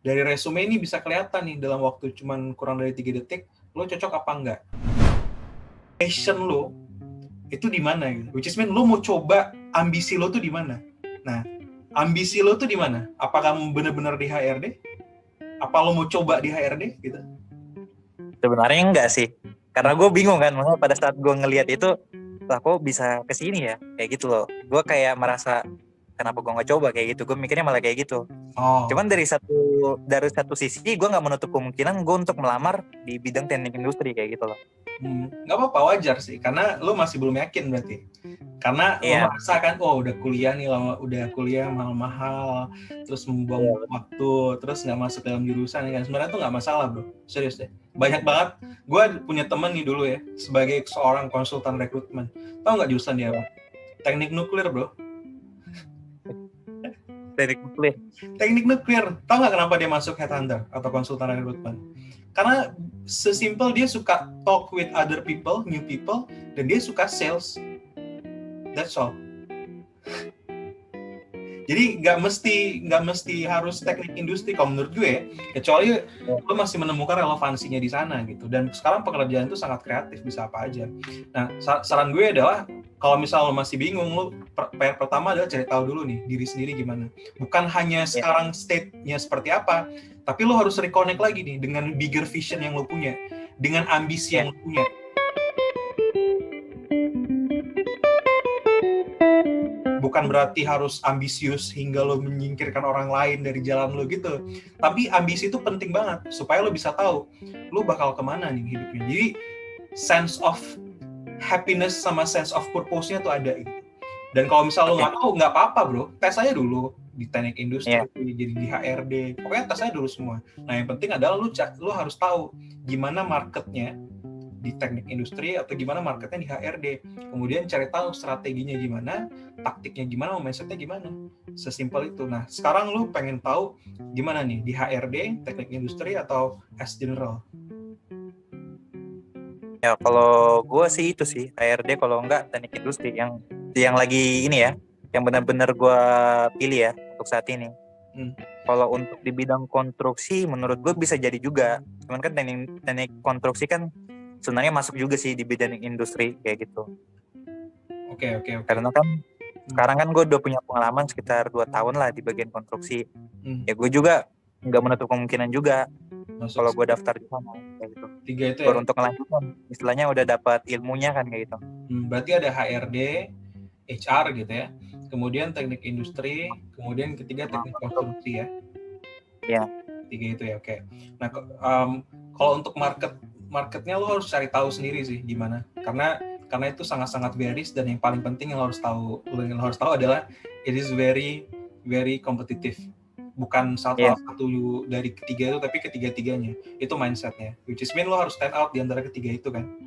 Dari resume ini bisa kelihatan nih dalam waktu cuman kurang dari 3 detik, lo cocok apa enggak. Passion lo itu di mana gitu. Which is mean lo mau coba ambisi lo tuh di mana. Nah, ambisi lo tuh di mana? Apakah benar-benar di HRD? Apa lo mau coba di HRD gitu? Sebenarnya enggak sih. Karena gue bingung kan, maksudnya pada saat gue ngelihat itu, lah kok bisa kesini ya? Kayak gitu loh. Gue kayak merasa, kenapa gue nggak coba kayak gitu? Gue mikirnya malah kayak gitu. Cuman dari satu sisi, gue nggak menutup kemungkinan gue untuk melamar di bidang teknik industri kayak gitu loh. Nggak apa-apa, wajar sih, karena lo masih belum yakin berarti. Karena lo merasa kan, udah kuliah nih, udah kuliah mahal-mahal, terus membuang waktu, terus nggak masuk dalam jurusan kan. Sebenarnya tuh nggak masalah bro, serius deh. Banyak banget, gue punya temen nih dulu ya, sebagai seorang konsultan rekrutmen. Tahu nggak jurusan dia apa? Teknik nuklir bro. Teknik nuklir. Tahu nggak kenapa dia masuk headhunter atau konsultan rekrutmen? Karena sesimpel dia suka talk with other people, new people, dan dia suka sales. That's all. Jadi nggak mesti harus teknik industri kalau menurut gue, kecuali lo masih menemukan relevansinya di sana gitu. Dan sekarang pekerjaan itu sangat kreatif, bisa apa aja. Nah, saran gue adalah kalau misal lo masih bingung, lo PR pertama adalah cari tahu dulu nih diri sendiri gimana. Bukan hanya sekarang state-nya seperti apa, tapi lo harus reconnect lagi nih dengan bigger vision yang lo punya, dengan ambisi yang lo punya. Bukan berarti harus ambisius hingga lo menyingkirkan orang lain dari jalan lo gitu. Tapi ambisi itu penting banget supaya lo bisa tahu lo bakal kemana nih hidupnya. Jadi sense of happiness sama sense of purpose-nya tuh ada gitu. Dan kalau misal lo nggak tahu, nggak apa-apa bro, tes aja dulu di teknik industri, jadi di HRD, pokoknya tes aja dulu semua. Nah yang penting adalah lo harus tahu gimana marketnya di teknik industri atau gimana marketnya di HRD. Kemudian cari tahu strateginya gimana, taktiknya gimana, mindsetnya gimana. Sesimpel itu. Nah, sekarang lu pengen tahu gimana nih di HRD, teknik industri atau as general? Ya, kalau gue sih itu sih HRD, kalau enggak teknik industri yang lagi ini ya, yang benar-benar gue pilih ya untuk saat ini. Kalau untuk di bidang konstruksi, menurut gue bisa jadi juga. Cuman kan teknik konstruksi kan sebenarnya masuk juga sih di bidang industri kayak gitu. Oke. Karena kan sekarang kan gue udah punya pengalaman sekitar 2 tahun lah di bagian konstruksi. Ya gue juga nggak menutup kemungkinan juga kalau gue daftar di sana kayak gitu. 3 itu baru untuk melanjutkan, istilahnya udah dapat ilmunya kan kayak gitu. Berarti ada HRD, HR gitu ya. Kemudian teknik industri, kemudian ketiga teknik konstruksi ya. Iya. 3 itu ya, oke. Nah, kalau untuk marketnya lo harus cari tahu sendiri sih gimana. Karena itu sangat-sangat varies, dan yang paling penting yang lo harus tahu adalah it is very very kompetitif. Bukan satu dari ketiga itu, tapi ketiga-tiganya. Itu mindsetnya. Which is mean lo harus stand out di antara ketiga itu kan.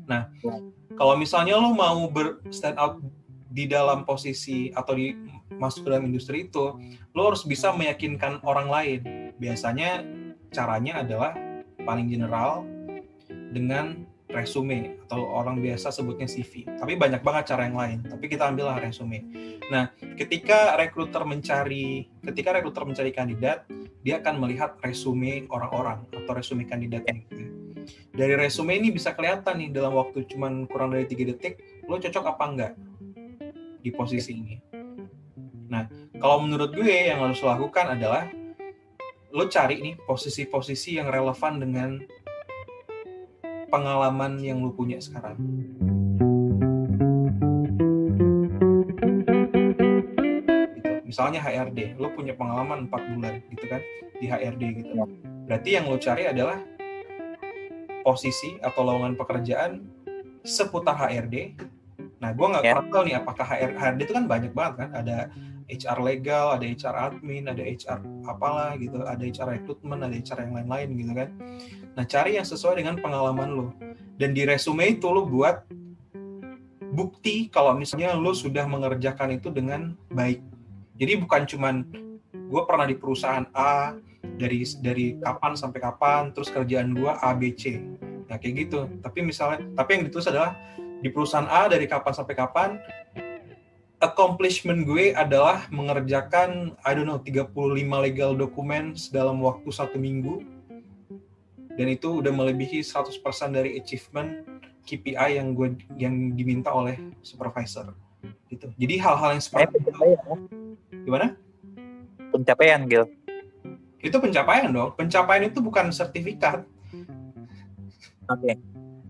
Nah, kalau misalnya lo mau stand out di dalam posisi atau masuk ke dalam industri itu, lo harus bisa meyakinkan orang lain. Biasanya caranya adalah paling general dengan resume, atau orang biasa sebutnya CV. Tapi banyak banget cara yang lain, tapi kita ambillah resume. Nah, ketika rekruter mencari kandidat, dia akan melihat resume orang-orang atau resume kandidatnya. Dari resume ini bisa kelihatan nih dalam waktu cuman kurang dari 3 detik, lo cocok apa enggak di posisi ini. Nah, kalau menurut gue yang harus lo lakukan adalah lo cari nih posisi-posisi yang relevan dengan pengalaman yang lo punya sekarang. Gitu. Misalnya HRD, lo punya pengalaman 4 bulan gitu kan di HRD gitu. Berarti yang lo cari adalah posisi atau lowongan pekerjaan seputar HRD. Nah, gue nggak pernah tahu nih apakah HRD itu kan banyak banget kan, ada HR legal, ada HR admin, ada HR apalah gitu, ada HR rekrutmen, ada HR yang lain-lain gitu kan. Nah, cari yang sesuai dengan pengalaman lo. Dan di resume itu lo buat bukti kalau misalnya lo sudah mengerjakan itu dengan baik. Jadi bukan cuman gue pernah di perusahaan A dari kapan sampai kapan, terus kerjaan gue A, B, C. Nah, kayak gitu. Tapi yang ditulis adalah di perusahaan A dari kapan sampai kapan, accomplishment gue adalah mengerjakan 35 legal documents dalam waktu 1 minggu, dan itu udah melebihi 100% dari achievement KPI yang diminta oleh supervisor gitu. Jadi hal-hal yang seperti itu gimana? Pencapaian, Gil. Itu pencapaian dong. Pencapaian itu bukan sertifikat. Oke.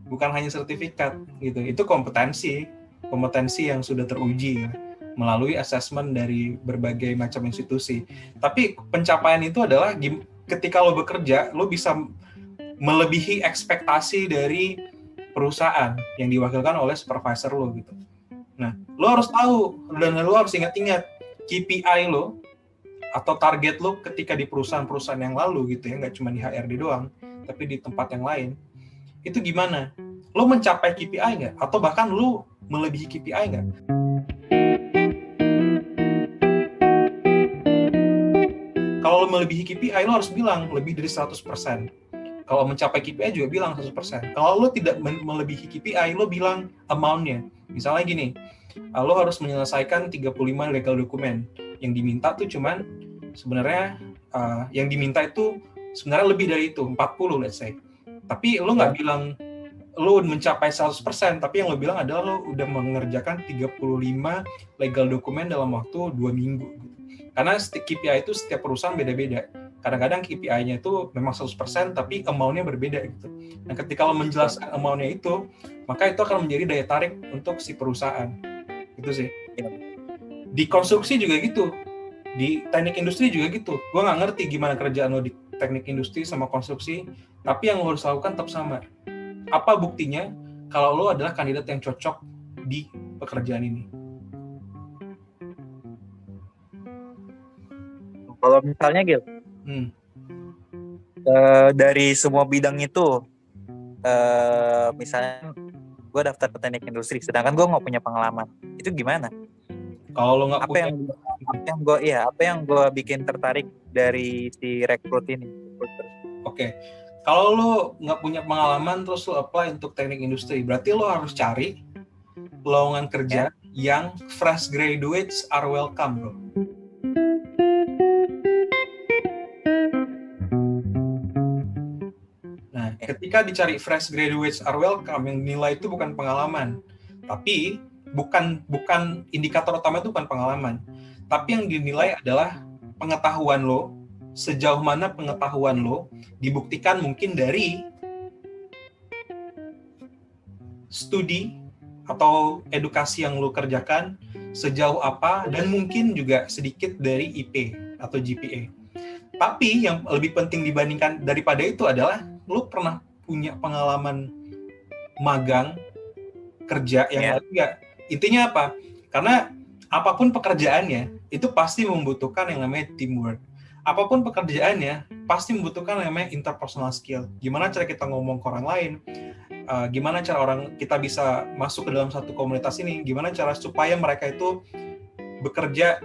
Bukan hanya sertifikat gitu. Itu kompetensi yang sudah teruji ya, melalui assessment dari berbagai macam institusi. Tapi pencapaian itu adalah ketika lo bekerja, lo bisa melebihi ekspektasi dari perusahaan yang diwakilkan oleh supervisor lo gitu. Nah, lo harus tahu dan lo harus ingat-ingat KPI lo atau target lo ketika di perusahaan-perusahaan yang lalu gitu ya, nggak cuma di HRD doang, tapi di tempat yang lain. Itu gimana? Lo mencapai KPI nggak? Atau bahkan lo melebihi KPI nggak? Kalau lo melebihi KPI, lo harus bilang lebih dari 100%. Kalau mencapai KPI juga bilang 100%. Kalau lo tidak melebihi KPI, lo bilang amount-nya. Misalnya gini, lo harus menyelesaikan 35 legal dokumen. Yang diminta tuh cuman sebenarnya yang diminta itu sebenarnya lebih dari itu, 40 let's say. Tapi lo nggak bilang lo mencapai 100%, tapi yang lo bilang adalah lo udah mengerjakan 35 legal dokumen dalam waktu 2 minggu. Karena KPI itu setiap perusahaan beda-beda. Kadang-kadang KPI-nya itu memang 100%, tapi amount-nya berbeda gitu. Nah, ketika lo menjelaskan amount-nya itu, maka itu akan menjadi daya tarik untuk si perusahaan. Itu sih. Di konstruksi juga gitu. Di teknik industri juga gitu. Gue nggak ngerti gimana kerjaan lo di teknik industri sama konstruksi, tapi yang lo harus lakukan tetap sama. Apa buktinya kalau lo adalah kandidat yang cocok di pekerjaan ini? Kalau misalnya Gil, dari semua bidang itu, misalnya gue daftar ke teknik industri, sedangkan gue nggak punya pengalaman, itu gimana? Kalau lo nggak punya, apa yang gue bikin tertarik dari si rekrut ini? Oke. Kalau lo nggak punya pengalaman terus lo apply untuk teknik industri, berarti lo harus cari lowongan kerja yang fresh graduates are welcome, bro. Nah, ketika dicari fresh graduates are welcome, yang nilai itu bukan pengalaman, tapi bukan indikator utama itu bukan pengalaman, tapi yang dinilai adalah pengetahuan lo, sejauh mana pengetahuan lo dibuktikan mungkin dari studi atau edukasi yang lo kerjakan, sejauh apa, dan mungkin juga sedikit dari IP atau GPA. Tapi yang lebih penting dibandingkan daripada itu adalah lo pernah punya pengalaman magang kerja yang lain nggak? Intinya apa? Karena apapun pekerjaannya itu pasti membutuhkan yang namanya teamwork. Apapun pekerjaannya pasti membutuhkan yang namanya interpersonal skill. Gimana cara kita ngomong ke orang lain? Gimana cara kita bisa masuk ke dalam satu komunitas ini? Gimana cara supaya mereka itu bekerja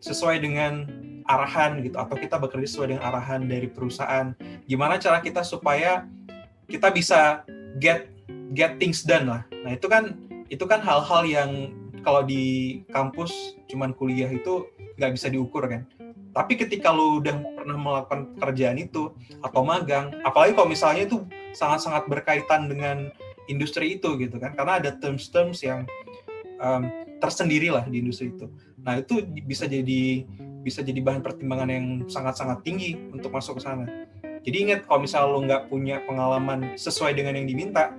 sesuai dengan arahan gitu, atau kita bekerja sesuai dengan arahan dari perusahaan? Gimana cara kita supaya kita bisa get things done lah. Nah, itu kan hal-hal yang kalau di kampus cuman kuliah itu nggak bisa diukur kan. Tapi ketika lu udah pernah melakukan pekerjaan itu atau magang, apalagi kalau misalnya itu sangat-sangat berkaitan dengan industri itu gitu kan, karena ada terms-terms yang tersendiri lah di industri itu. Nah, itu bisa jadi bahan pertimbangan yang sangat-sangat tinggi untuk masuk ke sana. Jadi ingat, kalau misalnya lu nggak punya pengalaman sesuai dengan yang diminta,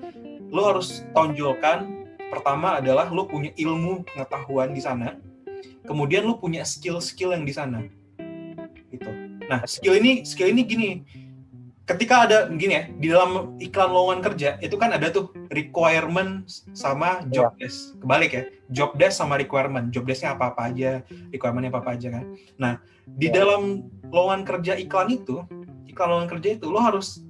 lu harus tonjolkan pertama adalah lu punya ilmu pengetahuan di sana, kemudian lu punya skill-skill yang di sana. Gitu. Nah, skill ini gini, ketika ada gini ya, di dalam iklan lowongan kerja itu kan ada tuh requirement sama job desk. Kebalik ya, job desk sama requirement. Job desk-nya apa-apa aja, requirement-nya apa-apa aja kan. Nah, di dalam lowongan kerja iklan lowongan kerja itu lo harus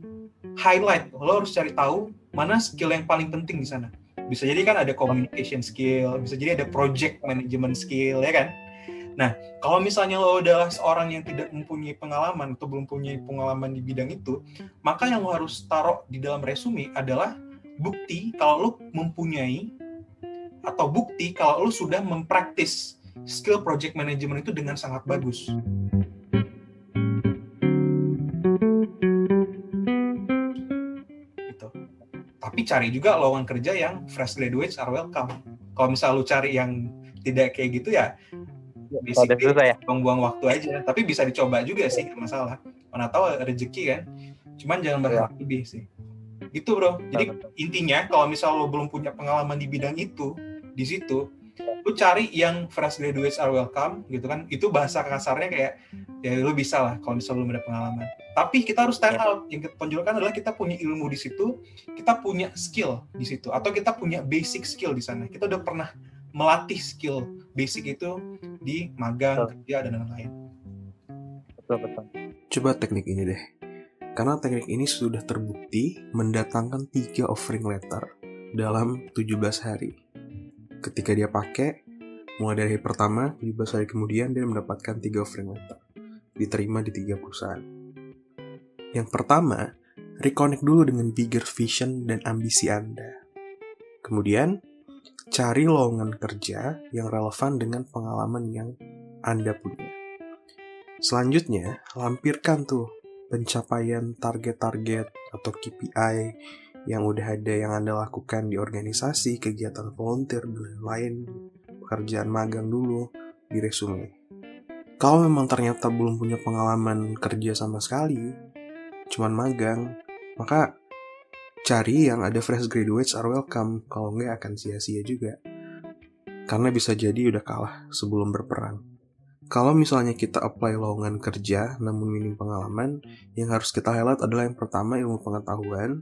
highlight, lo harus cari tahu mana skill yang paling penting di sana. Bisa jadi kan ada communication skill, bisa jadi ada project management skill, ya kan? Nah, kalau misalnya lo adalah seorang yang tidak mempunyai pengalaman atau belum punya pengalaman di bidang itu, maka yang lo harus taruh di dalam resume adalah bukti kalau lo mempunyai atau bukti kalau lu sudah mempraktis skill project management itu dengan sangat bagus. Gitu. Tapi cari juga lowongan kerja yang fresh graduates are welcome. Kalau misal lu cari yang tidak kayak gitu ya, basically buang-buang waktu aja. Tapi bisa dicoba juga sih, gak masalah. Mana tahu rezeki kan. Cuman jangan berharap lebih sih. Gitu bro. Jadi intinya kalau misal lo belum punya pengalaman di bidang itu, di situ, lo cari yang fresh graduates are welcome gitu kan. Itu bahasa kasarnya kayak ya lo bisa lah kalau misal belum ada pengalaman. Tapi kita harus stand out. Yang kita tonjolkan adalah kita punya ilmu di situ, kita punya skill di situ, atau kita punya basic skill di sana. Kita udah pernah melatih skill basic itu di magang, kerja, dan lain-lain. Betul. Coba teknik ini deh. Karena teknik ini sudah terbukti mendatangkan 3 offering letter dalam 17 hari. Ketika dia pakai, mulai dari hari pertama, 17 hari kemudian dia mendapatkan 3 offering letter. Diterima di 3 perusahaan. Yang pertama, reconnect dulu dengan bigger vision dan ambisi Anda. Kemudian, cari lowongan kerja yang relevan dengan pengalaman yang Anda punya. Selanjutnya, lampirkan tuh pencapaian target-target atau KPI yang udah ada yang Anda lakukan di organisasi, kegiatan volunteer, dan lain-lain, pekerjaan magang dulu di resume. Kalau memang ternyata belum punya pengalaman kerja sama sekali, cuman magang, maka cari yang ada fresh graduates are welcome, kalau nggak akan sia-sia juga. Karena bisa jadi udah kalah sebelum berperang. Kalau misalnya kita apply lowongan kerja namun minim pengalaman, yang harus kita highlight adalah yang pertama ilmu pengetahuan,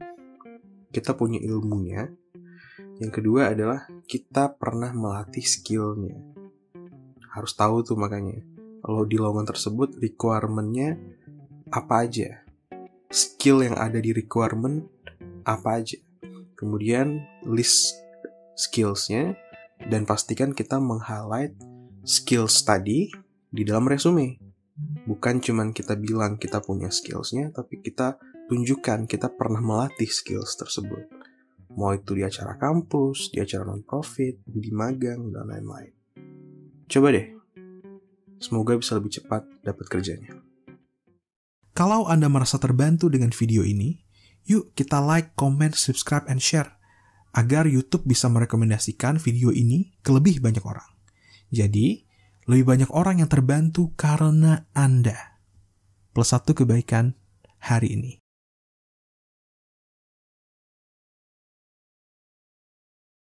kita punya ilmunya. Yang kedua adalah kita pernah melatih skillnya. Harus tahu tuh makanya, kalau di lowongan tersebut requirement-nya apa aja, skill yang ada di requirement apa aja. Kemudian list skills-nya, dan pastikan kita meng-highlight skills tadi di dalam resume. Bukan cuman kita bilang kita punya skills-nya, tapi kita tunjukkan kita pernah melatih skills tersebut. Mau itu di acara kampus, di acara non-profit, di magang, dan lain-lain. Coba deh. Semoga bisa lebih cepat dapat kerjanya. Kalau Anda merasa terbantu dengan video ini, yuk kita like, comment, subscribe, and share agar YouTube bisa merekomendasikan video ini ke lebih banyak orang. Jadi, lebih banyak orang yang terbantu karena Anda. +1 kebaikan hari ini.